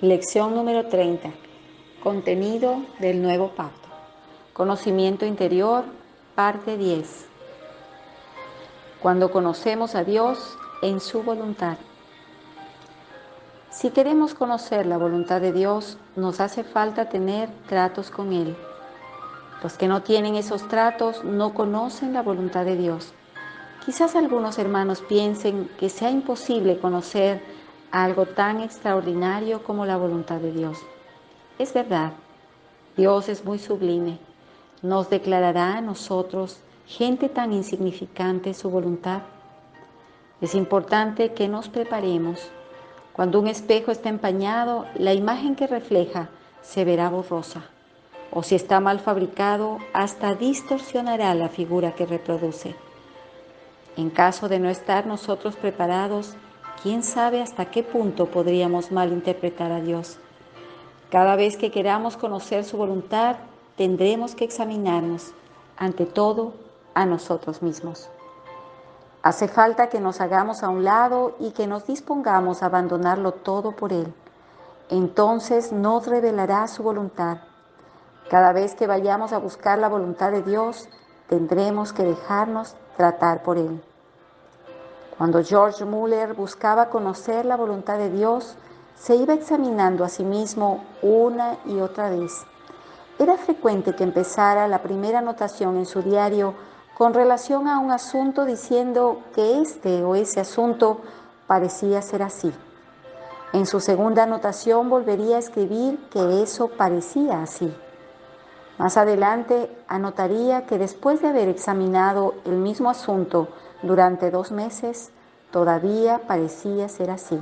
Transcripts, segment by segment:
Lección número 30. Contenido del nuevo pacto. Conocimiento interior, parte 10. Cuando conocemos a Dios en su voluntad. Si queremos conocer la voluntad de Dios, nos hace falta tener tratos con Él. Los que no tienen esos tratos no conocen la voluntad de Dios. Quizás algunos hermanos piensen que sea imposible conocer algo tan extraordinario como la voluntad de Dios. Es verdad, Dios es muy sublime. ¿Nos declarará a nosotros, gente tan insignificante, su voluntad? Es importante que nos preparemos. Cuando un espejo está empañado, la imagen que refleja se verá borrosa. O si está mal fabricado, hasta distorsionará la figura que reproduce. En caso de no estar nosotros preparados, ¿quién sabe hasta qué punto podríamos malinterpretar a Dios? Cada vez que queramos conocer su voluntad, tendremos que examinarnos, ante todo, a nosotros mismos. Hace falta que nos hagamos a un lado y que nos dispongamos a abandonarlo todo por Él. Entonces nos revelará su voluntad. Cada vez que vayamos a buscar la voluntad de Dios, tendremos que dejarnos tratar por Él. Cuando George Muller buscaba conocer la voluntad de Dios, se iba examinando a sí mismo una y otra vez. Era frecuente que empezara la primera anotación en su diario con relación a un asunto diciendo que este o ese asunto parecía ser así. En su segunda anotación volvería a escribir que eso parecía así. Más adelante anotaría que después de haber examinado el mismo asunto durante 2 meses, todavía parecía ser así.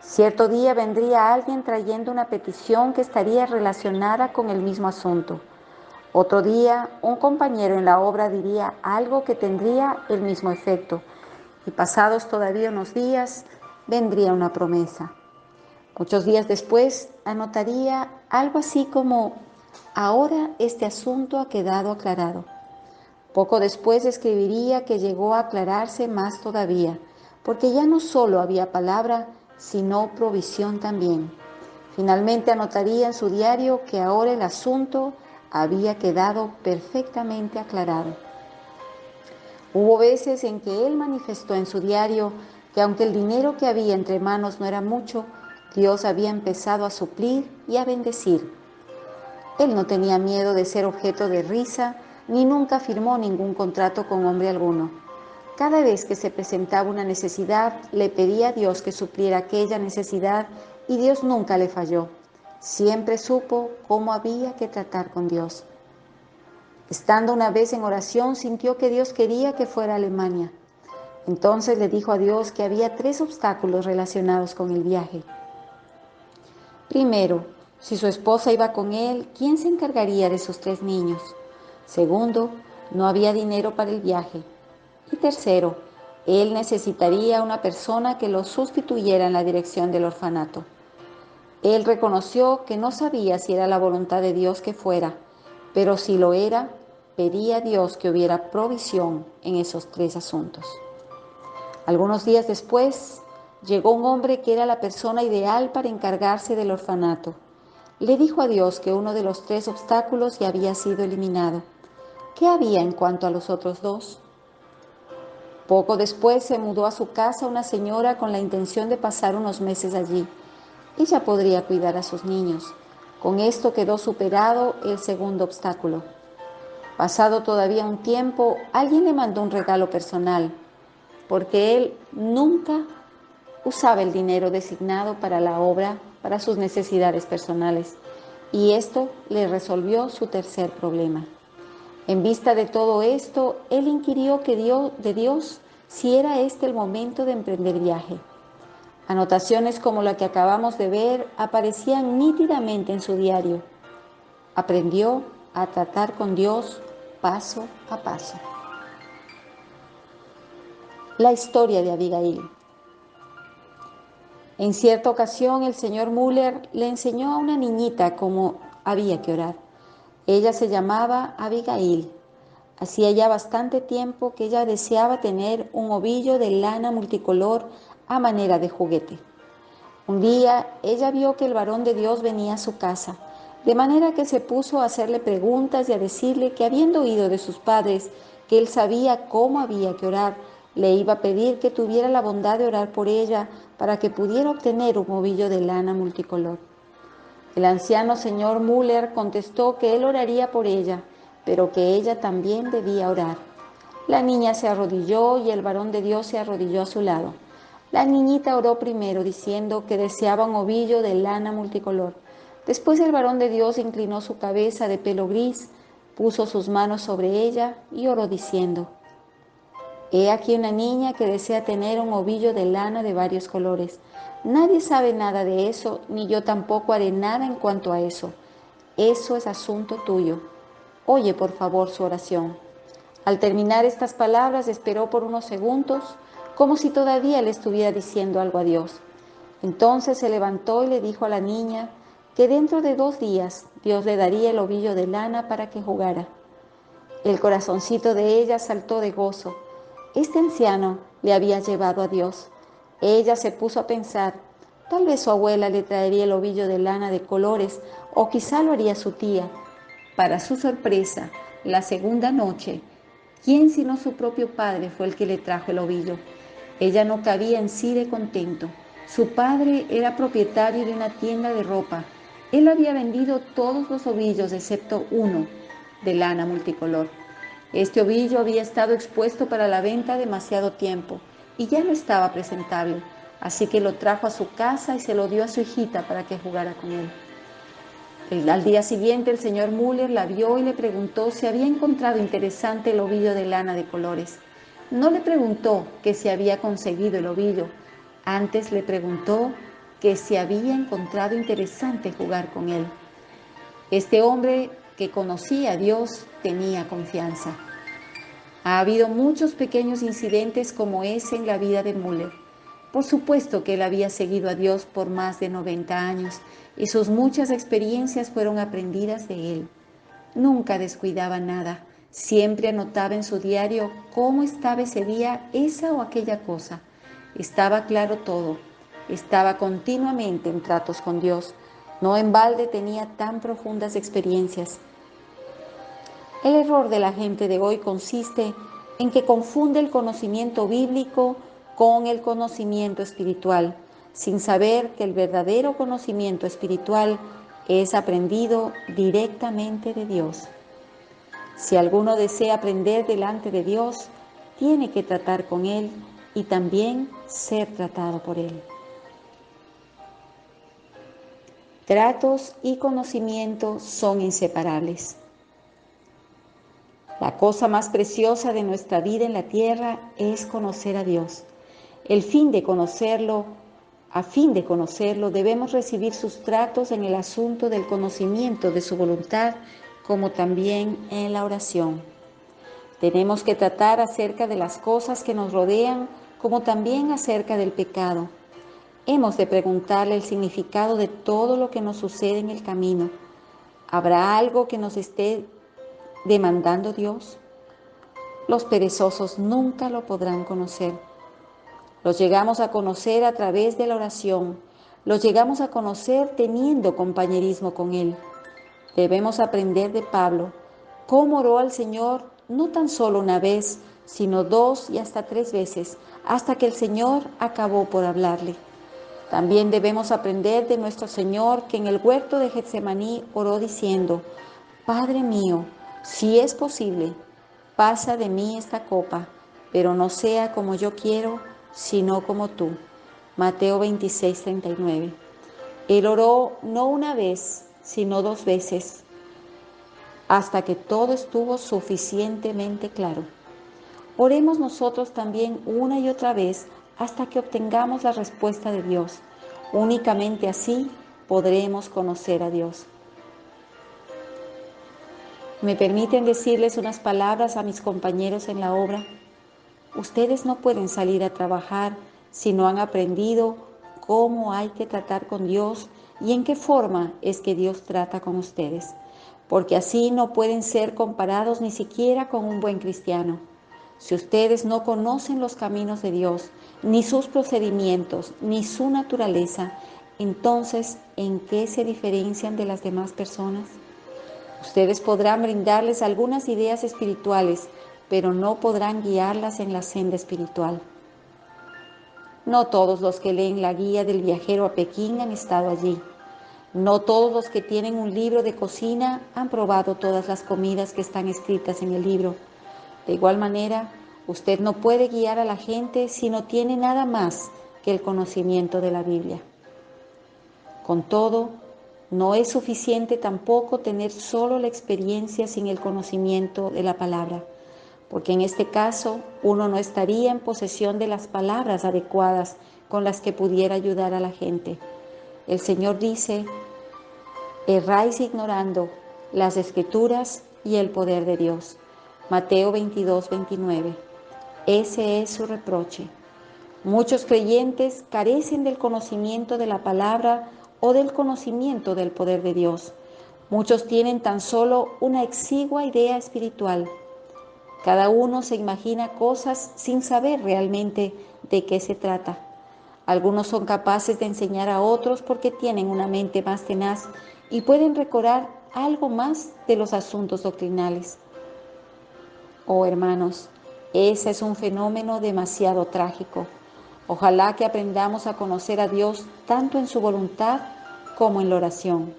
Cierto día vendría alguien trayendo una petición que estaría relacionada con el mismo asunto. Otro día, un compañero en la obra diría algo que tendría el mismo efecto. Y pasados todavía unos días, vendría una promesa. Muchos días después, anotaría algo así como: ahora este asunto ha quedado aclarado. Poco después escribiría que llegó a aclararse más todavía, porque ya no solo había palabra, sino provisión también. Finalmente anotaría en su diario que ahora el asunto había quedado perfectamente aclarado. Hubo veces en que él manifestó en su diario que aunque el dinero que había entre manos no era mucho, Dios había empezado a suplir y a bendecir. Él no tenía miedo de ser objeto de risa, ni nunca firmó ningún contrato con hombre alguno. Cada vez que se presentaba una necesidad, le pedía a Dios que supliera aquella necesidad y Dios nunca le falló. Siempre supo cómo había que tratar con Dios. Estando una vez en oración, sintió que Dios quería que fuera a Alemania. Entonces le dijo a Dios que había 3 obstáculos relacionados con el viaje. Primero, si su esposa iba con él, ¿quién se encargaría de sus 3 niños? Segundo, no había dinero para el viaje. Y tercero, él necesitaría una persona que lo sustituyera en la dirección del orfanato. Él reconoció que no sabía si era la voluntad de Dios que fuera, pero si lo era, pedía a Dios que hubiera provisión en esos 3 asuntos. Algunos días después, llegó un hombre que era la persona ideal para encargarse del orfanato. Le dijo a Dios que uno de los 3 obstáculos ya había sido eliminado. ¿Qué había en cuanto a los otros 2? Poco después se mudó a su casa una señora con la intención de pasar unos meses allí. Ella podría cuidar a sus niños. Con esto quedó superado el segundo obstáculo. Pasado todavía un tiempo, alguien le mandó un regalo personal, porque él nunca usaba el dinero designado para la obra para sus necesidades personales, y esto le resolvió su tercer problema. En vista de todo esto, él inquirió de Dios si era este el momento de emprender viaje. Anotaciones como la que acabamos de ver aparecían nítidamente en su diario. Aprendió a tratar con Dios paso a paso. La historia de Abigail. En cierta ocasión, el señor Müller le enseñó a una niñita cómo había que orar. Ella se llamaba Abigail. Hacía ya bastante tiempo que ella deseaba tener un ovillo de lana multicolor a manera de juguete. Un día ella vio que el varón de Dios venía a su casa, de manera que se puso a hacerle preguntas y a decirle que habiendo oído de sus padres que él sabía cómo había que orar, le iba a pedir que tuviera la bondad de orar por ella para que pudiera obtener un ovillo de lana multicolor. El anciano señor Müller contestó que él oraría por ella, pero que ella también debía orar. La niña se arrodilló y el varón de Dios se arrodilló a su lado. La niñita oró primero diciendo que deseaba un ovillo de lana multicolor. Después el varón de Dios inclinó su cabeza de pelo gris, puso sus manos sobre ella y oró diciendo: He aquí una niña que desea tener un ovillo de lana de varios colores. Nadie sabe nada de eso, ni yo tampoco haré nada en cuanto a eso. Eso es asunto tuyo. Oye, por favor, su oración. Al terminar estas palabras, esperó por unos segundos, como si todavía le estuviera diciendo algo a Dios. Entonces se levantó y le dijo a la niña que dentro de 2 días Dios le daría el ovillo de lana para que jugara. El corazoncito de ella saltó de gozo. Este anciano le había llevado a Dios. Ella se puso a pensar, tal vez su abuela le traería el ovillo de lana de colores, o quizá lo haría su tía. Para su sorpresa, la segunda noche, ¿quién sino su propio padre fue el que le trajo el ovillo? Ella no cabía en sí de contento. Su padre era propietario de una tienda de ropa. Él había vendido todos los ovillos excepto uno, de lana multicolor. Este ovillo había estado expuesto para la venta demasiado tiempo y ya no estaba presentable, así que lo trajo a su casa y se lo dio a su hijita para que jugara con él. Al día siguiente el señor Müller la vio y le preguntó si había encontrado interesante el ovillo de lana de colores. No le preguntó que si había conseguido el ovillo, antes le preguntó que si había encontrado interesante jugar con él. Este hombre que conocía a Dios tenía confianza. Ha habido muchos pequeños incidentes como ese en la vida de Müller. Por supuesto que él había seguido a Dios por más de 90 años y sus muchas experiencias fueron aprendidas de él. Nunca descuidaba nada, siempre anotaba en su diario cómo estaba ese día esa o aquella cosa. Estaba claro todo, estaba continuamente en tratos con Dios. No en balde tenía tan profundas experiencias. El error de la gente de hoy consiste en que confunde el conocimiento bíblico con el conocimiento espiritual, sin saber que el verdadero conocimiento espiritual es aprendido directamente de Dios. Si alguno desea aprender delante de Dios, tiene que tratar con Él y también ser tratado por Él. Tratos y conocimiento son inseparables. La cosa más preciosa de nuestra vida en la tierra es conocer a Dios. A fin de conocerlo, debemos recibir sus tratos en el asunto del conocimiento de su voluntad, como también en la oración. Tenemos que tratar acerca de las cosas que nos rodean, como también acerca del pecado. Hemos de preguntarle el significado de todo lo que nos sucede en el camino. ¿Habrá algo que nos esté demandando Dios? Los perezosos nunca lo podrán conocer. Los llegamos a conocer a través de la oración. Los llegamos a conocer teniendo compañerismo con Él. Debemos aprender de Pablo cómo oró al Señor no tan solo una vez, sino 2 y hasta 3 veces, hasta que el Señor acabó por hablarle. También debemos aprender de nuestro Señor que en el huerto de Getsemaní oró diciendo: Padre mío, si es posible, pasa de mí esta copa, pero no sea como yo quiero, sino como tú. Mateo 26:39. Él oró no una vez, sino 2 veces, hasta que todo estuvo suficientemente claro. Oremos nosotros también una y otra vez hasta que obtengamos la respuesta de Dios. Únicamente así podremos conocer a Dios. ¿Me permiten decirles unas palabras a mis compañeros en la obra? Ustedes no pueden salir a trabajar si no han aprendido cómo hay que tratar con Dios y en qué forma es que Dios trata con ustedes, porque así no pueden ser comparados ni siquiera con un buen cristiano. Si ustedes no conocen los caminos de Dios, ni sus procedimientos, ni su naturaleza, entonces, ¿en qué se diferencian de las demás personas? Ustedes podrán brindarles algunas ideas espirituales, pero no podrán guiarlas en la senda espiritual. No todos los que leen la guía del viajero a Pekín han estado allí. No todos los que tienen un libro de cocina han probado todas las comidas que están escritas en el libro. De igual manera, usted no puede guiar a la gente si no tiene nada más que el conocimiento de la Biblia. Con todo, no es suficiente tampoco tener solo la experiencia sin el conocimiento de la palabra, porque en este caso uno no estaría en posesión de las palabras adecuadas con las que pudiera ayudar a la gente. El Señor dice: erráis ignorando las Escrituras y el poder de Dios. Mateo 22, 29. Ese es su reproche. Muchos creyentes carecen del conocimiento de la palabra o del conocimiento del poder de Dios. Muchos tienen tan solo una exigua idea espiritual. Cada uno se imagina cosas sin saber realmente de qué se trata. Algunos son capaces de enseñar a otros porque tienen una mente más tenaz y pueden recordar algo más de los asuntos doctrinales. Oh hermanos, ese es un fenómeno demasiado trágico. Ojalá que aprendamos a conocer a Dios tanto en su voluntad como en la oración.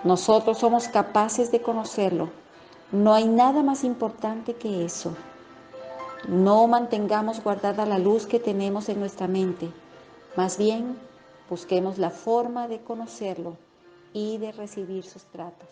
Nosotros somos capaces de conocerlo. No hay nada más importante que eso. No mantengamos guardada la luz que tenemos en nuestra mente. Más bien, busquemos la forma de conocerlo y de recibir sus tratos.